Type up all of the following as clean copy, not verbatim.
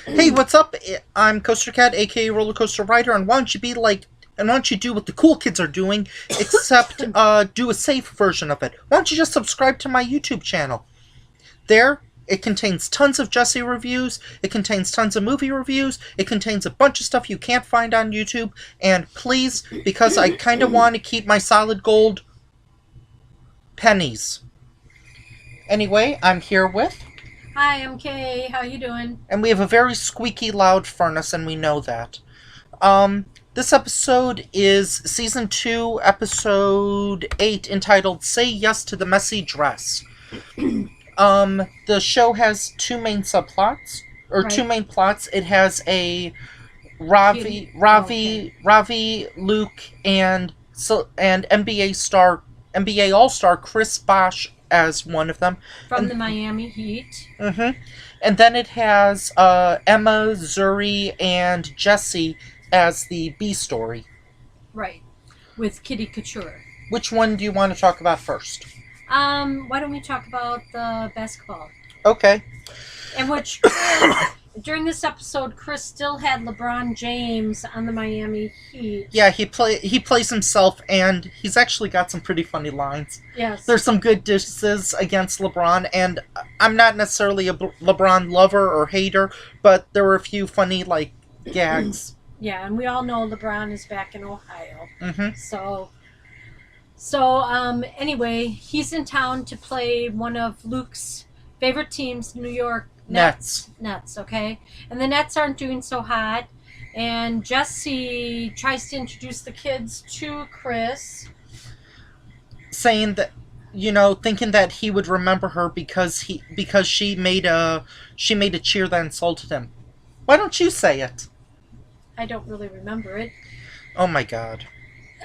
Hey, what's up? I'm Coaster Cat, aka Roller Coaster Rider, and why don't you be like, and why don't you do what the cool kids are doing, except do a safe version of it? Why don't you just subscribe to my YouTube channel? There, it contains tons of Jessie reviews, it contains tons of movie reviews, it contains a bunch of stuff you can't find on YouTube, and please, because I kind of want to keep my solid gold pennies. Anyway, I'm here with... Hi, I'm Kay. How you doing? And we have a very squeaky loud furnace, and we know that. This episode is Season 2, Episode 8, entitled Say Yes to the Messy Dress. The show has two main subplots, or Right. two main plots. It has a Ravi, Luke, and NBA All-Star Chris Bosh as one of them. From the Miami Heat. Mm-hmm. And then it has Emma, Zuri, and Jessie as the B story. Right. With Kitty Couture. Which one do you want to talk about first? Why don't we talk about the basketball? Okay. In which, during this episode, Chris still had LeBron James on the Miami Heat. Yeah, he plays himself, and he's actually got some pretty funny lines. Yes. There's some good disses against LeBron, and I'm not necessarily a LeBron lover or hater, but there were a few funny, gags. Yeah, and we all know LeBron is back in Ohio. Mm-hmm. Anyway, he's in town to play one of Luke's favorite teams, New York Nets. Nets, okay? And the Nets aren't doing so hot. And Jessie tries to introduce the kids to Chris. Saying that, thinking that he would remember her because she made a cheer that insulted him. Why don't you say it? I don't really remember it. Oh my god.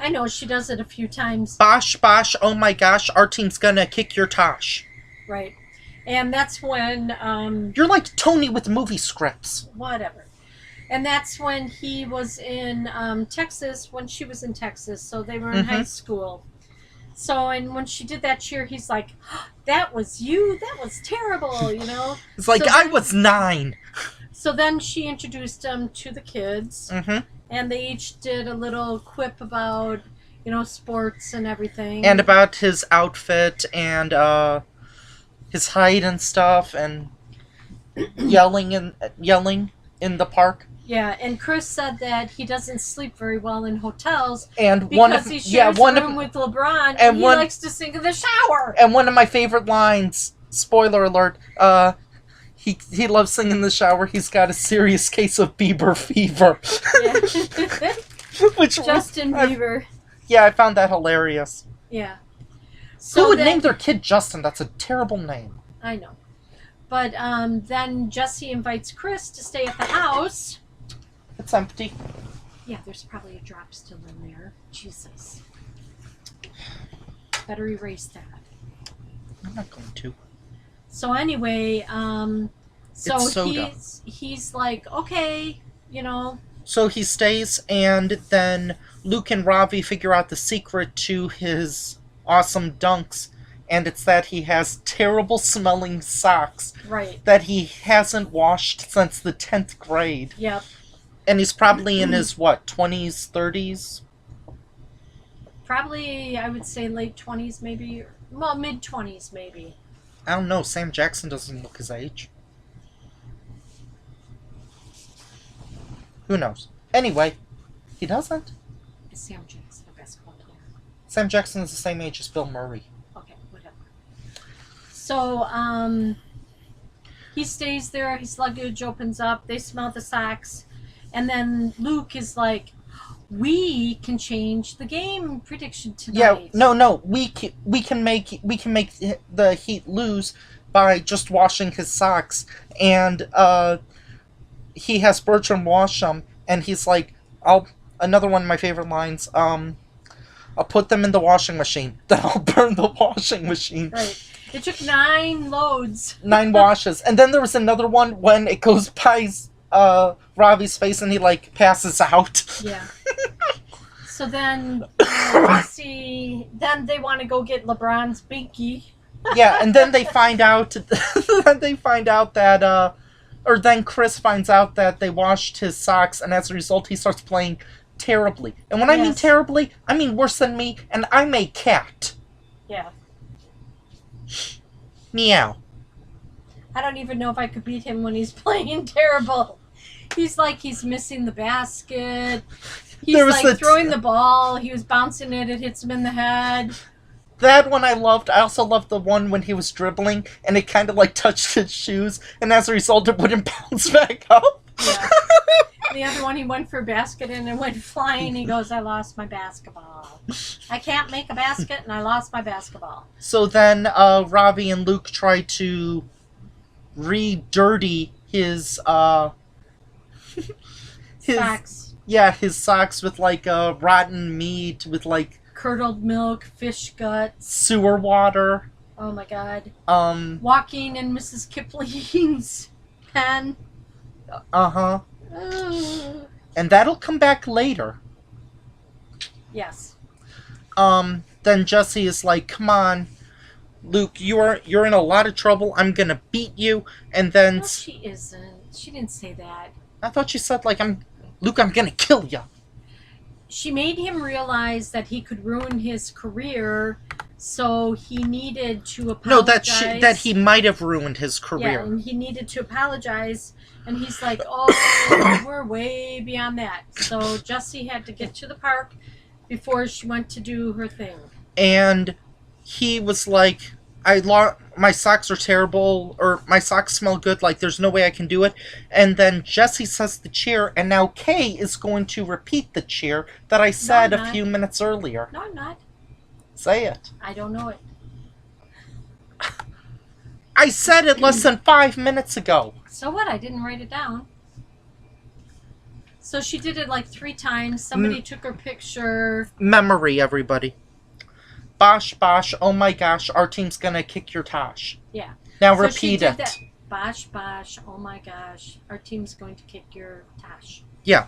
I know she does it a few times. Bosh, oh my gosh, our team's gonna kick your Tosh. Right. And that's when, You're like Tony with movie scripts. whatever. And that's when he was in Texas, when she was in Texas. So they were in high school. So, and when she did that cheer, he's like, oh, that was you? That was terrible, It's like, So I then- was 9. So then she introduced him to the kids. Mm-hmm. And they each did a little quip about, sports and everything. And about his outfit and his height and stuff, and yelling in the park. Yeah, and Chris said that he doesn't sleep very well in hotels And because he shares a room with LeBron and he likes to sing in the shower. And one of my favorite lines, spoiler alert, he loves singing in the shower. He's got a serious case of Bieber fever. Yeah. Which Justin Bieber. Yeah, I found that hilarious. Yeah. Who would name their kid Justin? That's a terrible name. I know. But then Jessie invites Chris to stay at the house. It's empty. Yeah, there's probably a drop still in there. Jesus. Better erase that. I'm not going to. So anyway, It's soda. he's like, okay, So he stays, and then Luke and Ravi figure out the secret to his awesome dunks, and it's that he has terrible smelling socks right. that he hasn't washed since the 10th grade. Yep. And he's probably in his, 20s, 30s? Probably, I would say late 20s maybe. Well, mid 20s maybe. I don't know, Sam Jackson doesn't look his age. Who knows? Anyway, he doesn't. Is Sam Jackson a basketball player? Sam Jackson is the same age as Bill Murray. Okay, whatever. So, he stays there, his luggage opens up, they smell the socks, and then Luke is like, we can change the game prediction tonight. Yeah, no, we can make the Heat lose by just washing his socks, and he has Bertram wash them, and he's like, another one of my favorite lines, I'll put them in the washing machine, then I'll burn the washing machine. Right. It took 9 loads. 9 washes. And then there was another one when it goes by Ravi's face and he passes out. Yeah. So then then they want to go get LeBron's binky. Yeah, and then they find out that Or then Chris finds out that they washed his socks, and as a result, he starts playing terribly. And when I mean terribly, I mean worse than me, and I'm a cat. Yeah. Meow. I don't even know if I could beat him when he's playing terrible. He's like, he's missing the basket. He's like throwing the ball. He was bouncing it. It hits him in the head. That one I loved. I also loved the one when he was dribbling and it kind of like touched his shoes, and as a result, it wouldn't bounce back up. Yeah. The other one, he went for a basket and it went flying. He goes, I lost my basketball. I can't make a basket and I lost my basketball. So then Ravi and Luke try to re-dirty his socks. Yeah, his socks with like rotten meat, with like curdled milk, fish guts, sewer water. Oh my god. Walking in Mrs. Kipling's pen. Uh-huh. And that'll come back later. Yes. Then Jessie is like, come on, Luke, you're in a lot of trouble. I'm gonna beat you. And then... No, she isn't. She didn't say that. I thought she said, like, Luke, I'm gonna kill you. She made him realize that he could ruin his career, so he needed to apologize. No, that he might have ruined his career. Yeah, and he needed to apologize. And he's like, oh, we're way beyond that. So Jessie had to get to the park before she went to do her thing. And he was like, my socks are terrible, or my socks smell good, like there's no way I can do it. And then Jessie says the cheer, and now Kay is going to repeat the cheer that I said a few minutes earlier. No, I'm not. Say it. I don't know it. I said it less than 5 minutes ago. So what? I didn't write it down. So she did it like 3 times. Somebody took her picture. Memory, everybody. Bosh, Bosh, oh my gosh, our team's gonna kick your Tosh. Yeah. Now so repeat it. That. Bosh, Bosh, oh my gosh, our team's going to kick your Tosh. Yeah.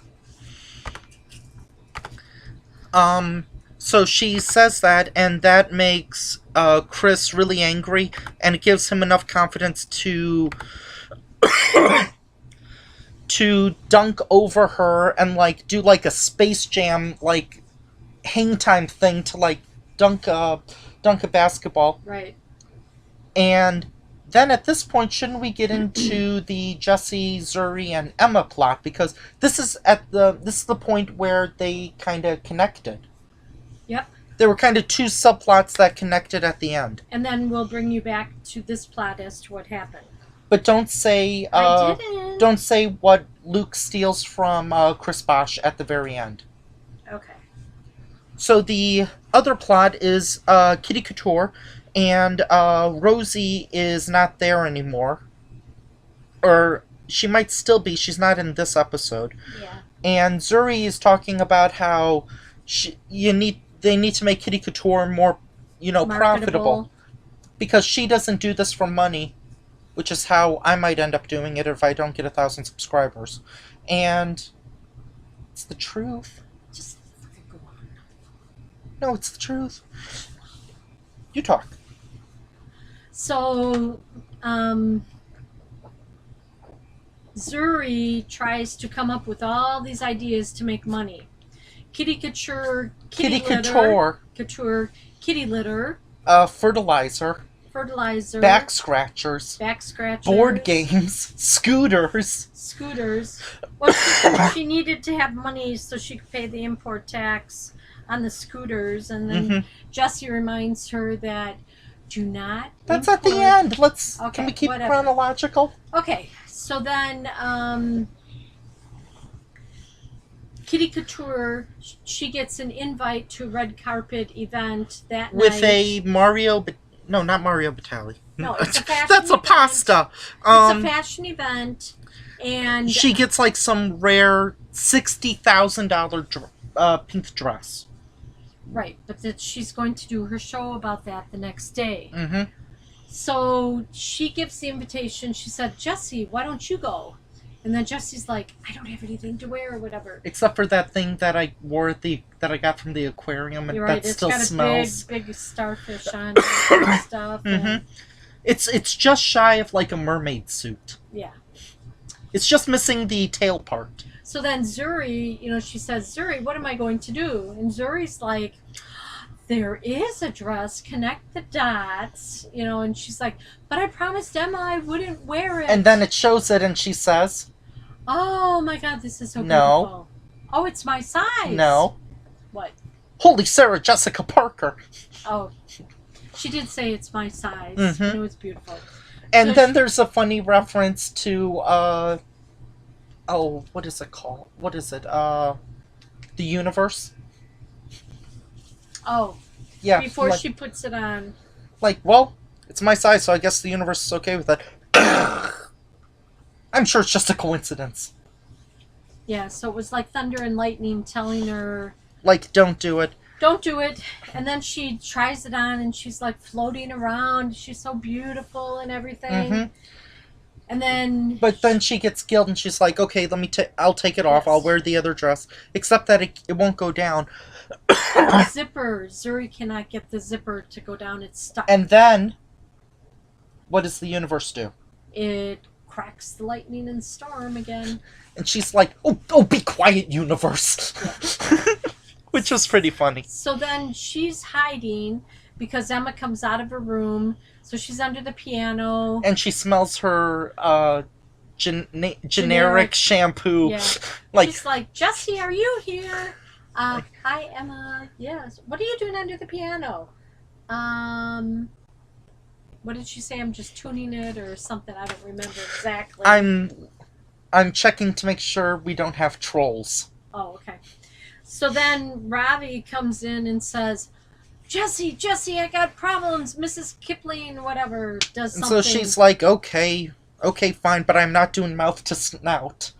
So she says that, and that makes Chris really angry, and it gives him enough confidence to to dunk over her and like do like a Space Jam like hang time thing to like dunk a basketball. Right. And then at this point, shouldn't we get into the Jessie, Zuri, and Emma plot? Because this is the point where they kind of connected. Yep. There were kind of 2 subplots that connected at the end. And then we'll bring you back to this plot as to what happened. But don't say I didn't. Don't say what Luke steals from Chris Bosh at the very end. Okay. So the other plot is Kitty Couture, and Rosie is not there anymore. Or she might still be. She's not in this episode. Yeah. And Zuri is talking about how they need to make Kitty Couture more, profitable. Because she doesn't do this for money, which is how I might end up doing it if I don't get 1,000 subscribers. And it's the truth. Just fucking go on. No, it's the truth. You talk. So, Zuri tries to come up with all these ideas to make money. Kitty Couture, Kitty litter, Kitty litter, fertilizer, back scratchers, board games, scooters. Well, she needed to have money so she could pay the import tax on the scooters, and then Jessie reminds her that do not. That's at the end. Okay, can we keep whatever. chronological? Okay, so then Kitty Couture, she gets an invite to a red carpet event that night. With a Mario... No, not Mario Batali. No, it's a fashion That's a event. pasta. It's a fashion event, and... She gets, like, some rare $60,000 pink dress. Right, but that she's going to do her show about that the next day. Mm-hmm. So she gives the invitation. She said, Jessie, why don't you go? And then Jessie's like, I don't have anything to wear or whatever. Except for that thing that I wore that I got from the aquarium, and You're right. that still smells. It's got a big starfish on it and stuff. Mm-hmm. It's just shy of like a mermaid suit. Yeah. It's just missing the tail part. So then Zuri, she says, Zuri, what am I going to do? And Zuri's like, there is a dress, connect the dots, and she's like, but I promised Emma I wouldn't wear it. And then it shows it and she says, oh my god, this is so No. beautiful. Oh, it's my size. no. What? Holy Sarah Jessica Parker. Oh, she did say it's my size. Mhm. And it was beautiful. And So then there's a funny reference to, what is it called? What is it? The universe? Oh, Yeah. before like, she puts it on. well, it's my size, so I guess the universe is okay with it. I'm sure it's just a coincidence. Yeah, so it was like thunder and lightning telling her, Like, don't do it. don't do it. And then she tries it on and she's like floating around. She's so beautiful and everything. Mhm. And then But then she gets killed and she's like, okay, I'll take it off. Yes. I'll wear the other dress. Except that it won't go down. the zipper, Zuri cannot get the zipper to go down. It's stuck. And then, what does the universe do? It cracks the lightning and storm again. And she's like, oh, be quiet, universe. Which was pretty funny. So then she's hiding because Emma comes out of her room. So she's under the piano. And she smells her generic shampoo. Yeah. Like, She's like, Jessie, are you here? Hi, Emma. Yes. What are you doing under the piano? What did she say? I'm just tuning it or something. I don't remember exactly. I'm checking to make sure we don't have trolls. Oh, okay. So then Ravi comes in and says, Jessie, I got problems. Mrs. Kipling, whatever, does And something. so she's like, okay, fine, but I'm not doing mouth to snout.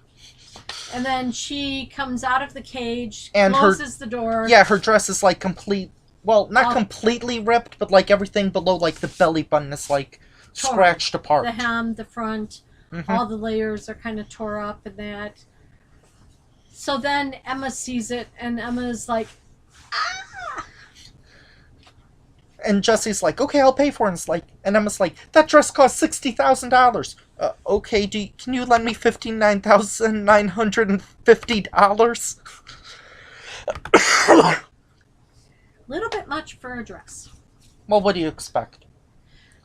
And then she comes out of the cage, And closes the door. Yeah, her dress is like complete. Well, not Oh. completely ripped, but like everything below like the belly button is like Torn. scratched apart. The hem, the front, Mhm. all the layers are kind of tore up and that. So then Emma sees it, and Emma's like, ah! And Jesse's like, okay, I'll pay for it. And Emma's like, that dress cost $60,000. Okay, can you lend me $59,950? Little bit much for a dress. Well, what do you expect?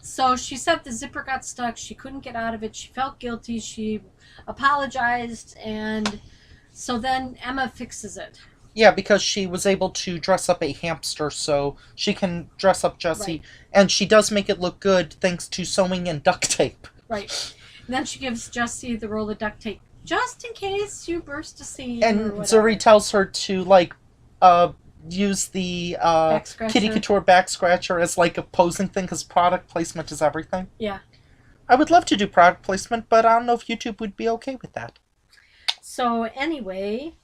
So she said the zipper got stuck. She couldn't get out of it. She felt guilty. She apologized, and so then Emma fixes it. Yeah, because she was able to dress up a hamster, so she can dress up Jessie. Right. And she does make it look good thanks to sewing and duct tape. Right. And then she gives Jessie the roll of duct tape, just in case you burst a seam And or whatever. Zuri tells her to, use the Back scratcher. Kitty Couture back scratcher as, like, a posing thing, because product placement is everything. Yeah. I would love to do product placement, but I don't know if YouTube would be okay with that. So anyway,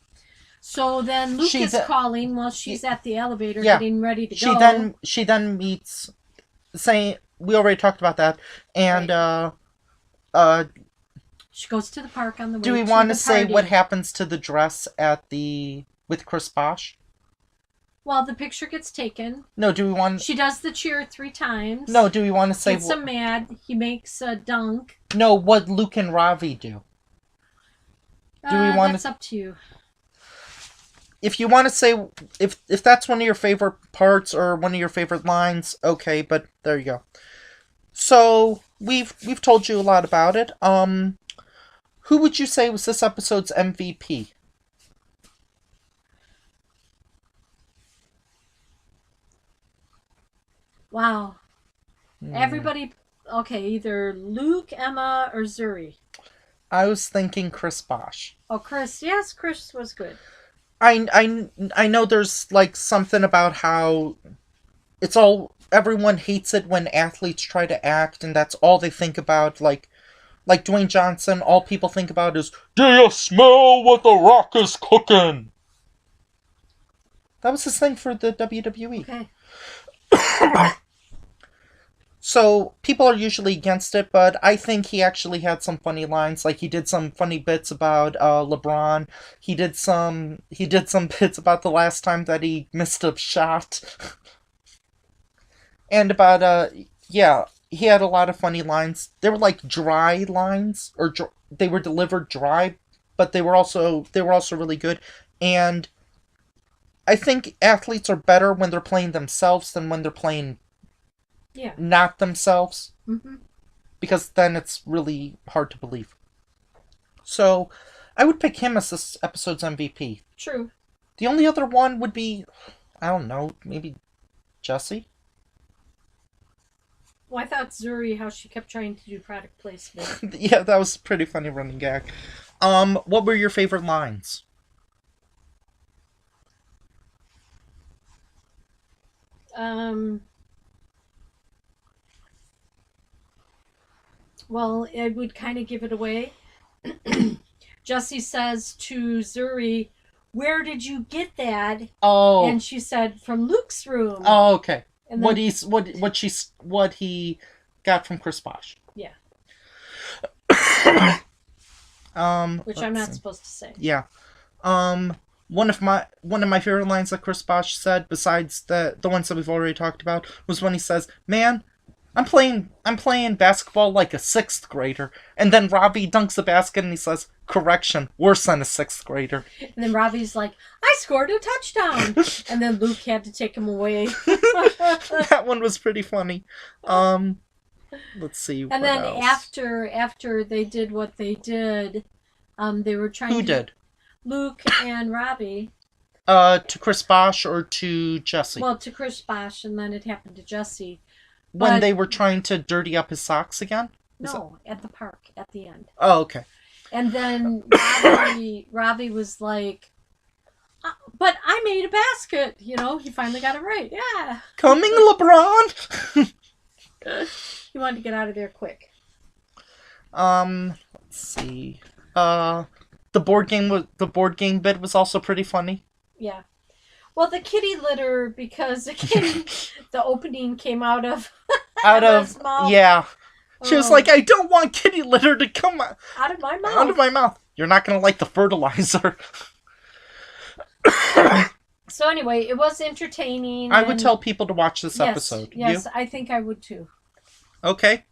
so then Luke is calling while she's at the elevator getting ready to go. She then meets, saying, we already talked about that, and, she goes to the park on the way. do we to want the to say party. what happens to the dress with Chris Bosh? Well, the picture gets taken. No, do we want... She does the cheer 3 times. No, do we want to say... Gets him mad. He makes a dunk. No, what Luke and Ravi do. Do we want That's up to you. If you want to say... If that's one of your favorite parts or one of your favorite lines, okay, but there you go. So, we've told you a lot about it. Who would you say was this episode's MVP? Wow. Everybody... Okay, either Luke, Emma, or Zuri. I was thinking Chris Bosh. Oh, Chris. Yes, Chris was good. I know there's, like, something about how it's all... Everyone hates it when athletes try to act, and that's all they think about. Like Dwayne Johnson, all people think about is, do you smell what The Rock is cooking? That was his thing for the WWE. Okay. So, people are usually against it, but I think he actually had some funny lines. Like, he did some funny bits about LeBron. He did some bits about the last time that he missed a shot. And about, he had a lot of funny lines. They were like dry lines, or they were delivered dry, but they were also really good. And I think athletes are better when they're playing themselves than when they're playing not themselves. Mm-hmm. Because then it's really hard to believe. So, I would pick him as this episode's MVP. True. The only other one would be, I don't know, maybe Jessie? Well, I thought Zuri, how she kept trying to do product placement. Yeah, that was a pretty funny running gag. What were your favorite lines? Well, it would kind of give it away. Jessie says to Zuri, "Where did you get that?" Oh. And she said, "From Luke's room." Oh, okay. And then, what he got from Chris Bosh. Yeah. Which I'm not supposed to say. Yeah. One of my favorite lines that Chris Bosh said, besides the ones that we've already talked about, was when he says, "Man, I'm playing basketball like a 6th grader." And then Robbie dunks the basket and he says, "Correction, worse than a 6th grader." And then Robbie's like, "I scored a touchdown." And then Luke had to take him away. That one was pretty funny. Let's see. And then after they did what they did, they were trying. Who did? Luke and Robbie. To Chris Bosh or to Jessie? Well, to Chris Bosh, and then it happened to Jessie. When they were trying to dirty up his socks again? At the park, at the end. Oh, okay. And then Robbie was like, "But I made a basket." You know, he finally got it right. Yeah. Coming, LeBron! He wanted to get out of there quick. Let's see. The board game bit was also pretty funny. Yeah. Well, the kitty litter, because again, the opening came out of Emma's mouth. Yeah. She was like, "I don't want kitty litter to come out of my mouth." Out of my mouth. You're not gonna like the fertilizer. So anyway, it was entertaining. I would tell people to watch this episode. Yes, you? I think I would too. Okay.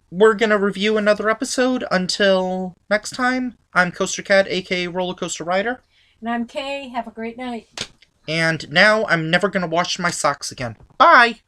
We're gonna review another episode. Until next time, I'm Coaster Cat, aka Roller Coaster Rider. And I'm Kay. Have a great night. And now I'm never gonna wash my socks again. Bye!